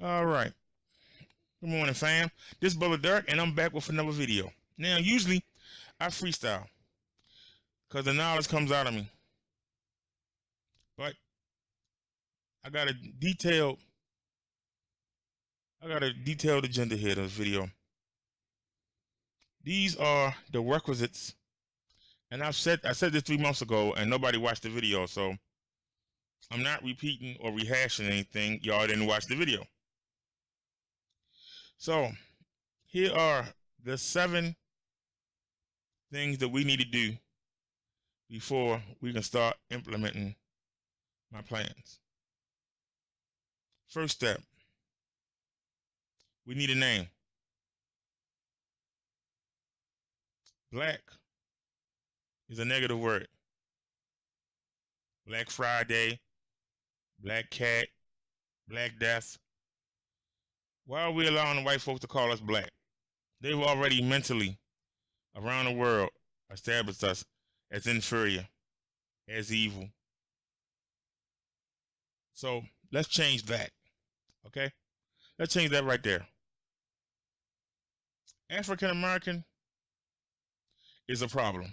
All right. Good morning, fam. This is Brother Dirk, and I'm back with another video. Now, usually I freestyle because the knowledge comes out of me, but I got a detailed, agenda here in this video. These are the requisites, and I said this 3 months ago, and nobody watched the video, so I'm not repeating or rehashing anything. Y'all didn't watch the video. So here are the 7 things that we need to do before we can start implementing my plans. First step, we need a name. Black is a negative word. Black Friday, Black Cat, Black Death. Why are we allowing the white folks to call us black? They've already mentally, around the world, established us as inferior, as evil. So let's change that. Okay? Let's change that right there. African American is a problem.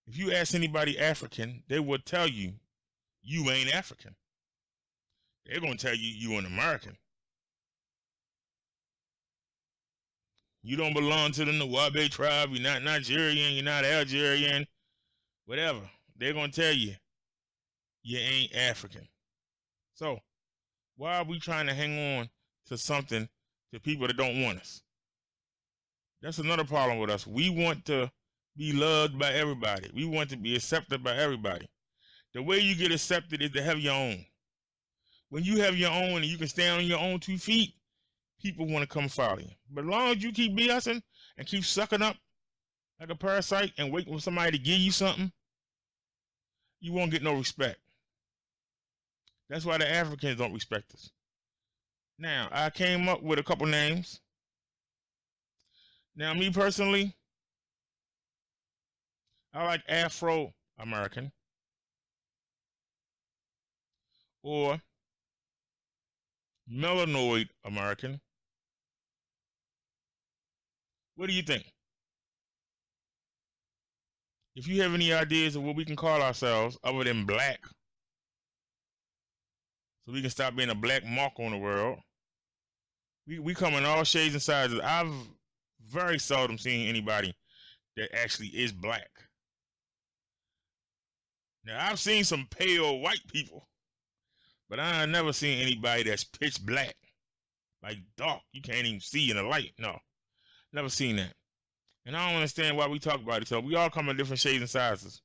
If you ask anybody African, they will tell you you ain't African. They're going to tell you you an American. You don't belong to the Nawabe tribe. You're not Nigerian. You're not Algerian. Whatever. They're going to tell you you ain't African. So why are we trying to hang on to something to people that don't want us? That's another problem with us. We want to be loved by everybody. We want to be accepted by everybody. The way you get accepted is to have your own. When you have your own and you can stand on your own 2 feet, people want to come follow you. But as long as you keep BSing and keep sucking up like a parasite and waiting for somebody to give you something, you won't get no respect. That's why the Africans don't respect us. Now, I came up with a couple names. Now, me personally, I like Afro-American or Melanoid American. What do you think? If you have any ideas of what we can call ourselves other than black, so we can stop being a black mark on the world. We come in all shades and sizes. I've very seldom seen anybody that actually is black. Now, I've seen some pale white people, but I've never seen anybody that's pitch black. Like dark. You can't even see in the light. No. Never seen that. And I don't understand why we talk about it. So we all come in different shades and sizes.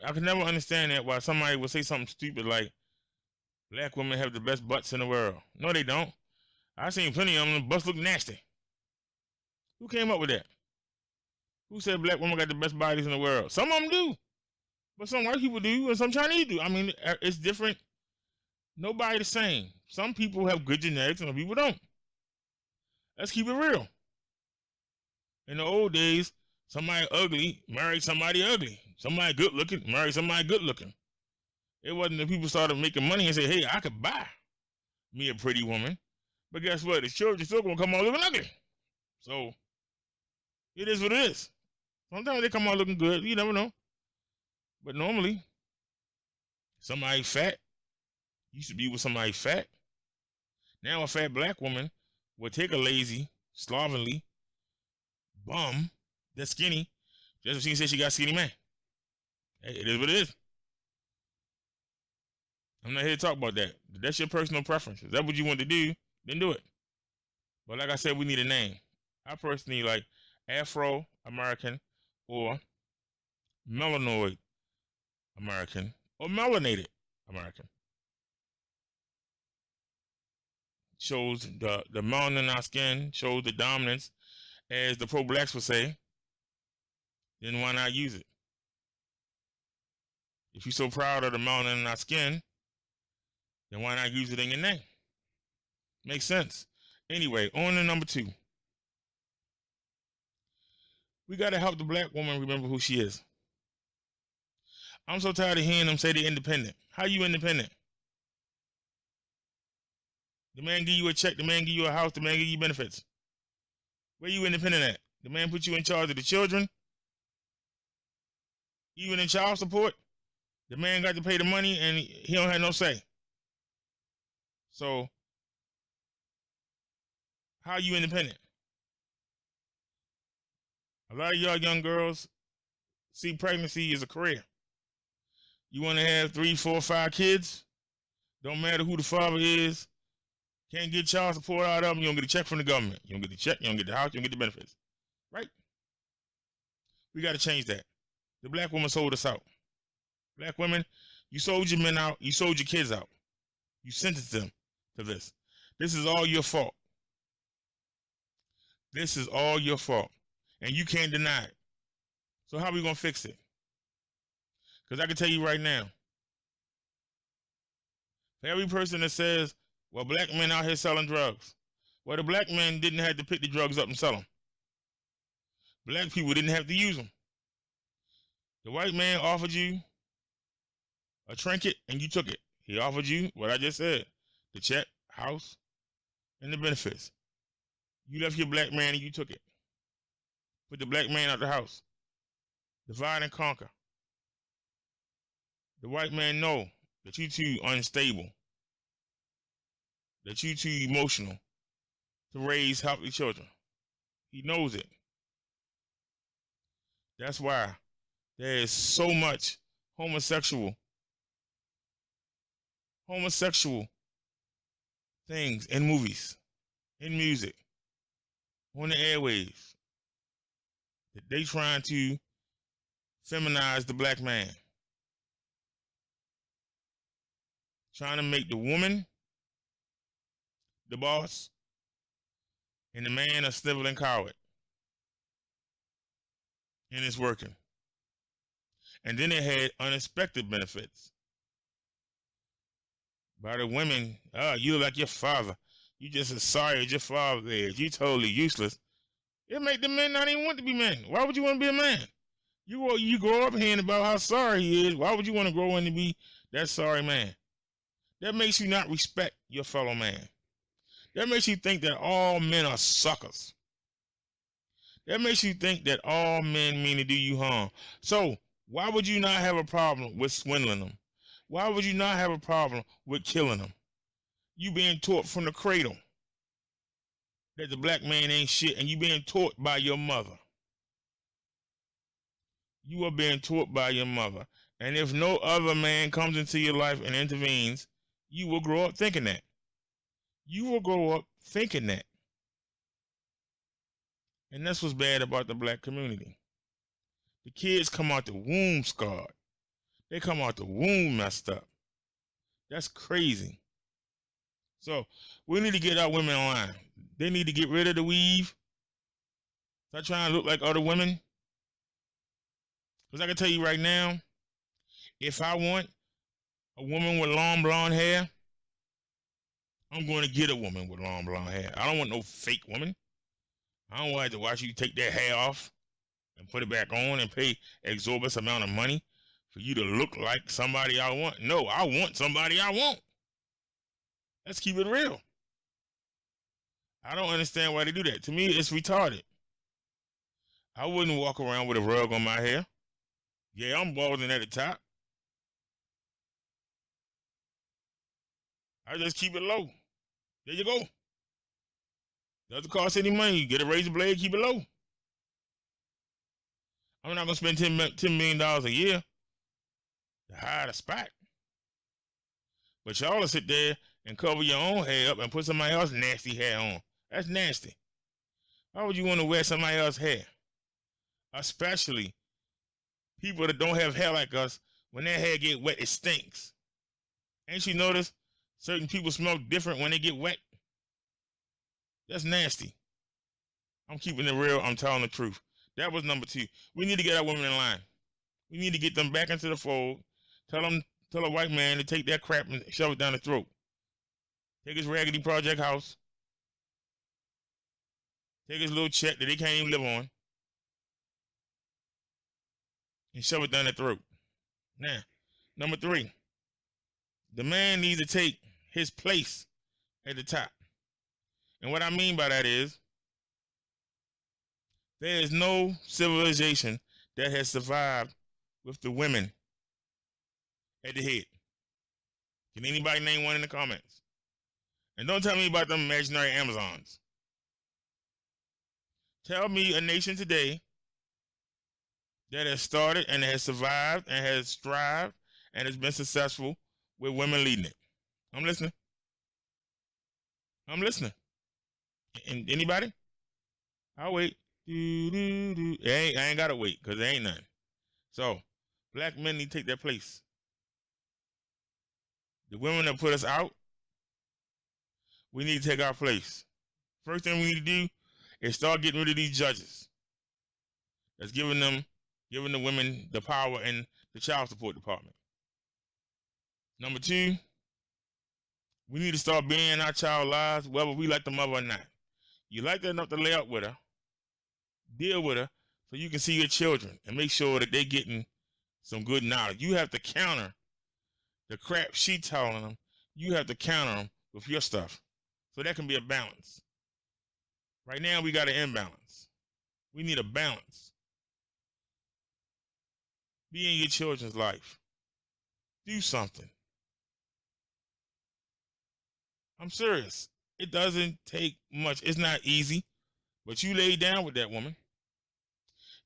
I could never understand that why somebody would say something stupid like black women have the best butts in the world. No, they don't. I've seen plenty of them. The butts look nasty. Who came up with that? Who said black women got the best bodies in the world? Some of them do. But some white people do and some Chinese do. I mean, it's different. Nobody the same. Some people have good genetics and some people don't. Let's keep it real. In the old days, somebody ugly married somebody ugly. Somebody good looking married somebody good looking. It wasn't that people started making money and say, hey, I could buy me a pretty woman. But guess what? The children still gonna come out looking ugly. So it is what it is. Sometimes they come out looking good. You never know. But normally, somebody fat used to be with somebody fat. Now a fat black woman will take a lazy, slovenly bum that's skinny just so she can say she got a skinny man. Hey, it is what it is. I'm not here to talk about that. That's your personal preference. Is that what you want to do? Then do it. But like I said, we need a name. I personally like Afro-American or Melanoid American or Melanated American. Shows the melanin in our skin, shows the dominance, as the pro-blacks would say. Then why not use it? If you're so proud of the melanin in our skin, then why not use it in your name? Makes sense. Anyway, on to number 2. We got to help the black woman remember who she is. I'm so tired of hearing them say they're independent. How you independent? The man give you a check, the man give you a house, the man give you benefits. Where you independent at? The man put you in charge of the children? Even in child support? The man got to pay the money and he don't have no say. So, how you independent? A lot of y'all young girls see pregnancy as a career. You want to have 3, 4, 5 kids? Don't matter who the father is. Can't get child support out of them. You don't get a check from the government. You don't get the check. You don't get the house. You don't get the benefits. Right? We got to change that. The black woman sold us out. Black women, you sold your men out. You sold your kids out. You sentenced them to this. This is all your fault. This is all your fault. And you can't deny it. So how are we going to fix it? Because I can tell you right now, for every person that says, well, black men out here selling drugs. Well, the black men didn't have to pick the drugs up and sell them. Black people didn't have to use them. The white man offered you a trinket and you took it. He offered you what I just said, the check, house, and the benefits. You left your black man and you took it. Put the black man out the house. Divide and conquer. The white man know that you too unstable, that you too emotional to raise healthy children. He knows it. That's why there is so much homosexual things in movies, in music, on the airwaves, that they trying to feminize the black man. Trying to make the woman the boss and the man a sniveling coward. And it's working. And then it had unexpected benefits. By the women, you look like your father. You just as sorry as your father is. You totally useless. It make the men not even want to be men. Why would you want to be a man? You grow up hearing about how sorry he is. Why would you want to grow in to be that sorry man? That makes you not respect your fellow man. That makes you think that all men are suckers. That makes you think that all men mean to do you harm. So, why would you not have a problem with swindling them? Why would you not have a problem with killing them? You being taught from the cradle that the black man ain't shit, and you being taught by your mother. You are being taught by your mother. And if no other man comes into your life and intervenes, you will grow up thinking that. You will grow up thinking that. And that's what's bad about the black community. The kids come out the womb scarred. They come out the womb messed up. That's crazy. So we need to get our women online. They need to get rid of the weave. Stop trying to look like other women. Because I can tell you right now, if I want a woman with long blonde hair, I'm going to get a woman with long blonde hair. I don't want no fake woman. I don't want to watch you take that hair off and put it back on and pay exorbitant amount of money for you to look like somebody I want. No, I want somebody I want. Let's keep it real. I don't understand why they do that. To me, it's retarded. I wouldn't walk around with a rug on my hair. Yeah, I'm balding at the top. I just keep it low. There you go. Doesn't cost any money. You get a razor blade, keep it low. I'm not going to spend $10 million a year to hide a spot. But y'all will sit there and cover your own hair up and put somebody else's nasty hair on. That's nasty. Why would you want to wear somebody else's hair? Especially people that don't have hair like us. When their hair get wet, it stinks. Ain't you noticed certain people smell different when they get wet? That's nasty. I'm keeping it real. I'm telling the truth. That was number 2. We need to get our women in line. We need to get them back into the fold. Tell a white man to take that crap and shove it down the throat. Take his raggedy project house. Take his little check that they can't even live on. And shove it down their throat. Now, number 3, the man needs to take his place at the top. And what I mean by that is, there is no civilization that has survived with the women at the head. Can anybody name one in the comments? And don't tell me about them imaginary Amazons. Tell me a nation today that has started and has survived and has strived and has been successful with women leading it. I'm listening. I'm listening. And anybody? I'll wait. I ain't gotta wait, because there ain't none. So, black men need to take their place. The women that put us out, we need to take our place. First thing we need to do is start getting rid of these judges that's giving the women the power in the child support department. Number 2, we need to start being in our child lives, whether we like the mother or not. You like her enough to lay up with her, deal with her, so you can see your children and make sure that they're getting some good knowledge. You have to counter the crap she telling them. You have to counter them with your stuff. So that can be a balance. Right now, we got an imbalance. We need a balance. Be in your children's life. Do something. I'm serious. It doesn't take much. It's not easy. But you laid down with that woman.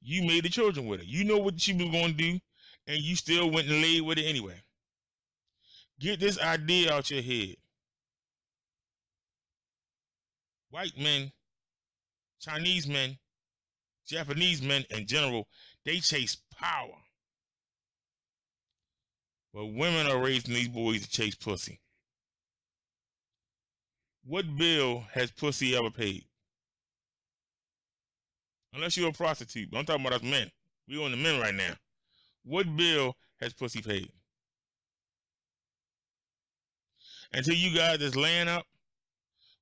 You made the children with her. You know what she was going to do, and you still went and laid with it anyway. Get this idea out your head. White men, Chinese men, Japanese men in general, they chase power. But women are raising these boys to chase pussy. What bill has pussy ever paid? Unless you're a prostitute. I'm talking about us men. We're on the men right now. What bill has pussy paid? Until you guys just laying up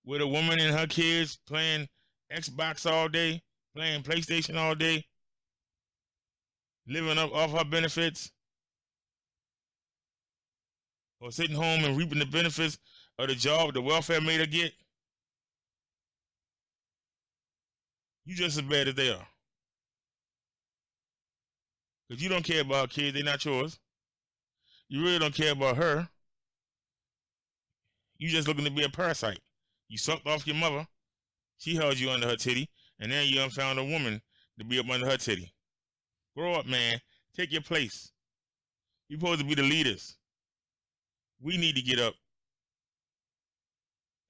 with a woman and her kids playing Xbox all day, playing PlayStation all day, living up off her benefits, or sitting home and reaping the benefits of the job the welfare made her get, you just as bad as they are. Because you don't care about her kids, they're not yours. You really don't care about her. You just looking to be a parasite. You sucked off your mother. She held you under her titty, and then you found a woman to be up under her titty. Grow up, man. Take your place. You're supposed to be the leaders. We need to get up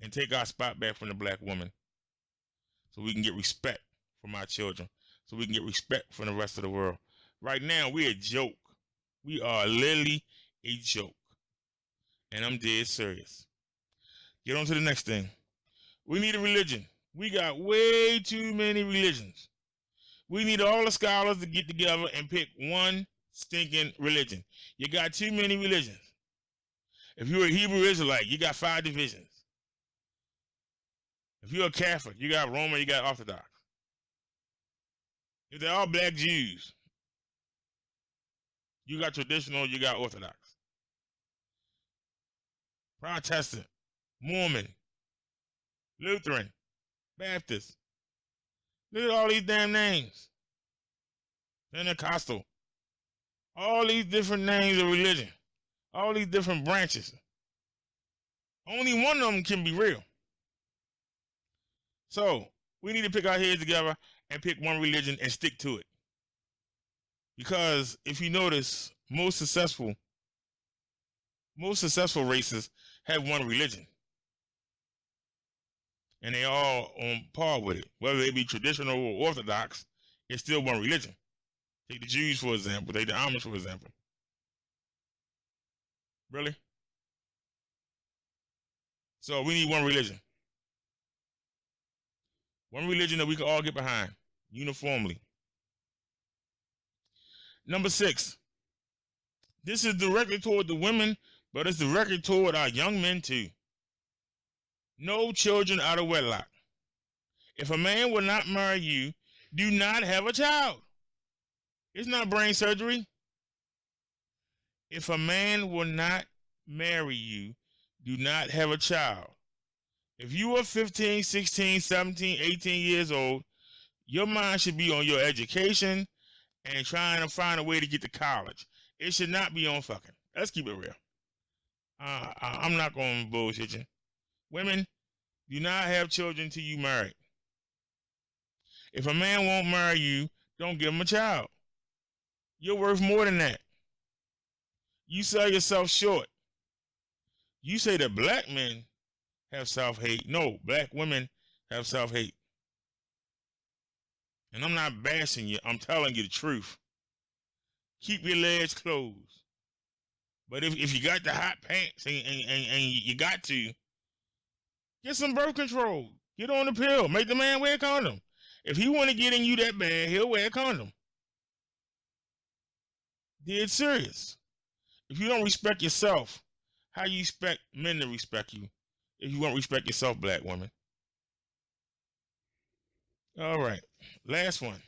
and take our spot back from the black woman so we can get respect from our children, so we can get respect from the rest of the world. Right now, we're a joke. We are literally a joke. And I'm dead serious. Get on to the next thing. We need a religion. We got way too many religions. We need all the scholars to get together and pick one stinking religion. You got too many religions. If you're a Hebrew Israelite, you got 5 divisions. If you're a Catholic, you got Roman, you got Orthodox. If they're all black Jews, you got traditional, you got Orthodox. Protestant, Mormon, Lutheran, Baptist. Look at all these damn names. Pentecostal. All these different names of religion. All these different branches. Only one of them can be real. So, we need to pick our heads together and pick one religion and stick to it. Because if you notice, most successful races have one religion. And they all on par with it. Whether they be traditional or Orthodox, it's still one religion. Take the Jews, for example. Take the Amish, for example. Really? So we need one religion. One religion that we can all get behind uniformly. Number 6. This is directly toward the women, but it's directly toward our young men too. No children out of wedlock. If a man will not marry you, do not have a child. It's not brain surgery. If a man will not marry you, do not have a child. If you are 15, 16, 17, 18 years old, your mind should be on your education and trying to find a way to get to college. It should not be on fucking. Let's keep it real. I'm not going to bullshit you. Women, do not have children till you marry. If a man won't marry you, don't give him a child. You're worth more than that. You sell yourself short. You say that black men have self-hate. No, black women have self-hate. And I'm not bashing you. I'm telling you the truth. Keep your legs closed. But if you got the hot pants and you got to, get some birth control. Get on the pill. Make the man wear a condom. If he want to get in you that bad, he'll wear a condom. Dead serious. If you don't respect yourself, how you expect men to respect you? If you won't respect yourself, black woman. All right. Last one.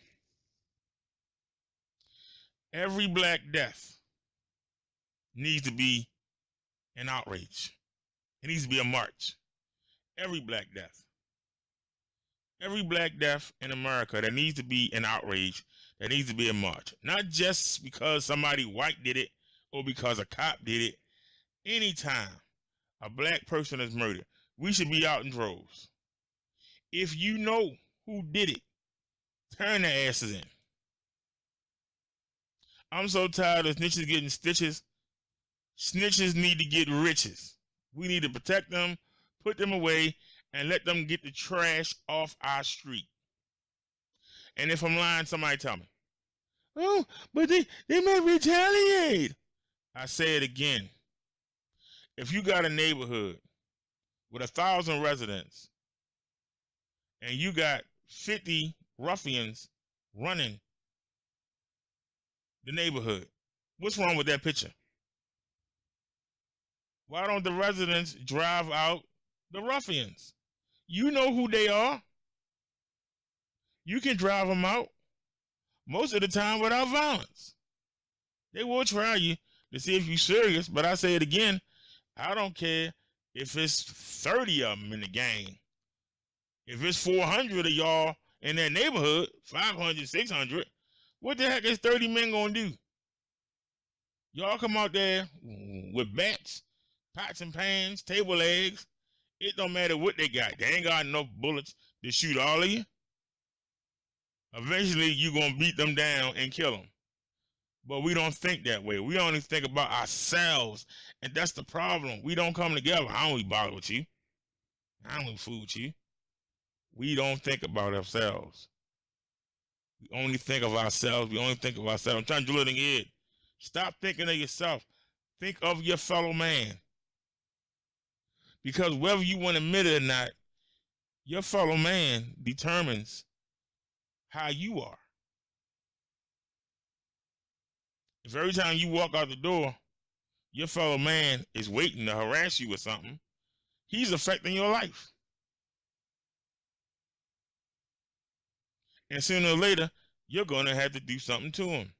Every black death needs to be an outrage. It needs to be a march. Every black death. Every black death in America, there needs to be an outrage. There needs to be a march. Not just because somebody white did it or because a cop did it. Anytime a black person is murdered, we should be out in droves. If you know who did it, turn their asses in. I'm so tired of snitches getting stitches. Snitches need to get riches. We need to protect them, put them away, and let them get the trash off our street. And if I'm lying, somebody tell me. Oh, but they might retaliate. I say it again. If you got a neighborhood with 1,000 residents and you got 50 ruffians running the neighborhood, what's wrong with that picture? Why don't the residents drive out the ruffians? You know who they are. You can drive them out most of the time without violence. They will try you to see if you're serious, but I say it again, I don't care if it's 30 of them in the gang. If it's 400 of y'all in that neighborhood, 500, 600, what the heck is 30 men gonna do? Y'all come out there with bats, pots and pans, table legs. It don't matter what they got. They ain't got enough bullets to shoot all of you. Eventually, you're going to beat them down and kill them. But we don't think that way. We only think about ourselves. And that's the problem. We don't come together. I don't even bother with you. I don't even fool with you. We don't think about ourselves. We only think of ourselves. We only think of ourselves. I'm trying to drill it in your head. Stop thinking of yourself. Think of your fellow man. Because whether you want to admit it or not, your fellow man determines how you are. If every time you walk out the door, your fellow man is waiting to harass you with something, he's affecting your life. And sooner or later, you're going to have to do something to him.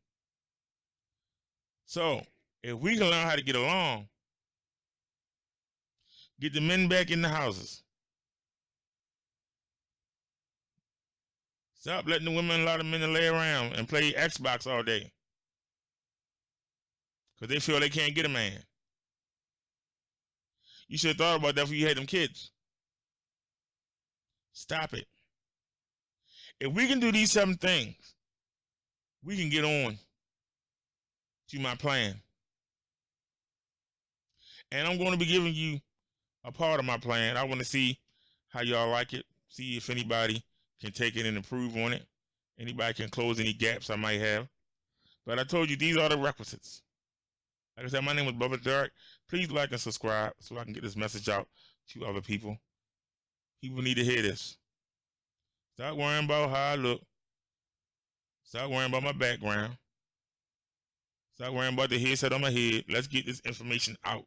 So, if we can learn how to get along, get the men back in the houses. Stop letting the women allow the men to lay around and play Xbox all day. Because they feel they can't get a man. You should have thought about that before you had them kids. Stop it. If we can do these 7 things, we can get on to my plan. And I'm going to be giving you a part of my plan. I want to see how y'all like it. See if anybody can take it and improve on it. Anybody can close any gaps I might have. But I told you these are the requisites. Like I said, my name is Bubba Dark. Please like and subscribe so I can get this message out to other people. People need to hear this. Stop worrying about how I look. Stop worrying about my background. Stop worrying about the headset on my head. Let's get this information out.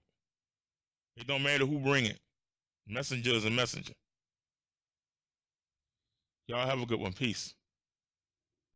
It don't matter who bring it. Messenger is a messenger. Y'all have a good one. Peace.